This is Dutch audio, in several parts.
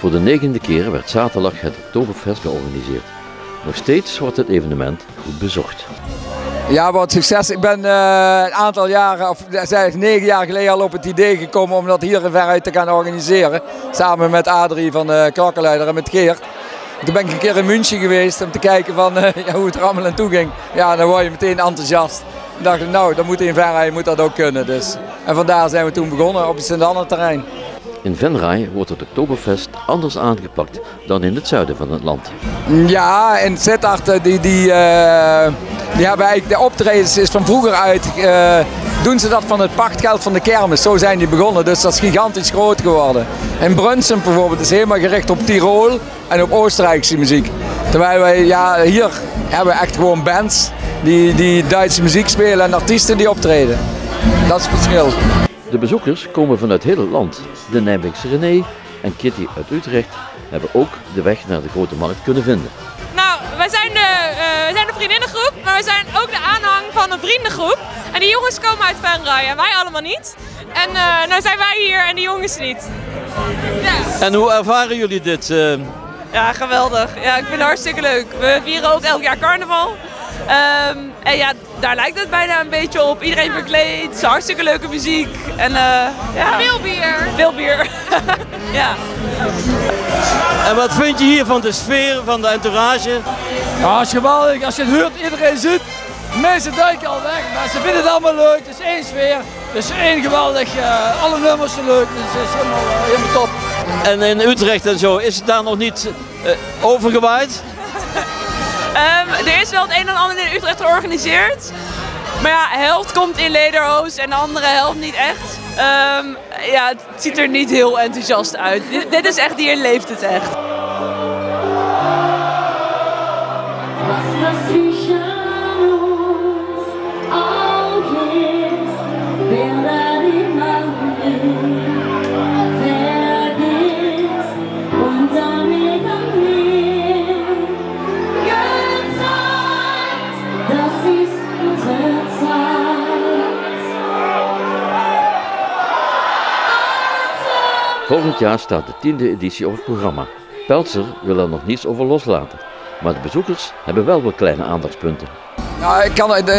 Voor de 9e keer werd zaterdag het Oktoberfest georganiseerd. Nog steeds wordt het evenement goed bezocht. Ja, wat succes. Ik ben een aantal jaren, of 9 jaar geleden al op het idee gekomen om dat hier veruit te gaan organiseren. Samen met Adrie van de Klokkenluider en met Geert. Toen ben ik een keer in München geweest om te kijken van, hoe het er allemaal aan toe ging. Ja, dan word je meteen enthousiast. Ik dacht, nou, dat moet in Venray moet dat ook kunnen. Dus. En vandaar zijn we toen begonnen op het Sint-Anne terrein. In Venray wordt het Oktoberfest anders aangepakt dan in het zuiden van het land. Ja, in Sittard die hebben eigenlijk de optredens is van vroeger uit. Doen ze dat van het pachtgeld van de kermis. Zo zijn die begonnen, dus dat is gigantisch groot geworden. In Brunssum bijvoorbeeld is helemaal gericht op Tirol en op Oostenrijkse muziek. Terwijl wij hier hebben we echt gewoon bands die Duitse muziek spelen en artiesten die optreden. Dat is het verschil. De bezoekers komen vanuit heel het land. De Nijmeegse René en Kitty uit Utrecht hebben ook de weg naar de Grote Markt kunnen vinden. Nou, wij zijn de vriendinnengroep, maar we zijn ook de aanhang van een vriendengroep. En die jongens komen uit Venray en wij allemaal niet. En nou zijn wij hier en die jongens niet. Ja. En hoe ervaren jullie dit? Ja, geweldig. Ja, ik vind het hartstikke leuk. We vieren ook elk jaar carnaval. En ja, daar lijkt het bijna een beetje op. Iedereen verkleed, het is hartstikke leuke muziek. En ja. Veel bier. Veel bier. Ja. En wat vind je hier van de sfeer, van de entourage? Ja, het is geweldig. Als je het hoort, iedereen zit. De meeste duiken al weg, maar ze vinden het allemaal leuk. Het is één sfeer. Het is één geweldig. Alle nummers zijn leuk. Dus het is helemaal top. En in Utrecht en zo, is het daar nog niet overgewaaid? Er is wel het een en ander in Utrecht georganiseerd. Maar ja, de helft komt in Lederhoos en de andere helft niet echt. Ja, het ziet er niet heel enthousiast uit. Dit is echt, hier leeft het echt. Volgend jaar staat de 10e editie op het programma. Peltzer wil er nog niets over loslaten, maar de bezoekers hebben wel wat kleine aandachtspunten. Nou,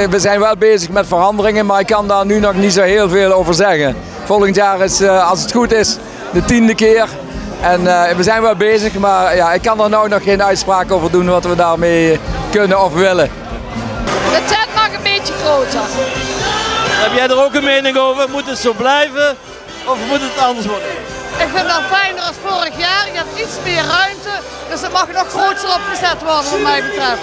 we zijn wel bezig met veranderingen, maar ik kan daar nu nog niet zo heel veel over zeggen. Volgend jaar is, als het goed is, de 10e keer. En we zijn wel bezig, maar ja, ik kan er nou nog geen uitspraak over doen wat we daarmee kunnen of willen. De tent mag een beetje groter. Heb jij er ook een mening over? Moet het zo blijven of moet het anders worden? Ik vind dat fijner als vorig jaar. Je hebt iets meer ruimte, dus het mag nog groter opgezet worden wat mij betreft.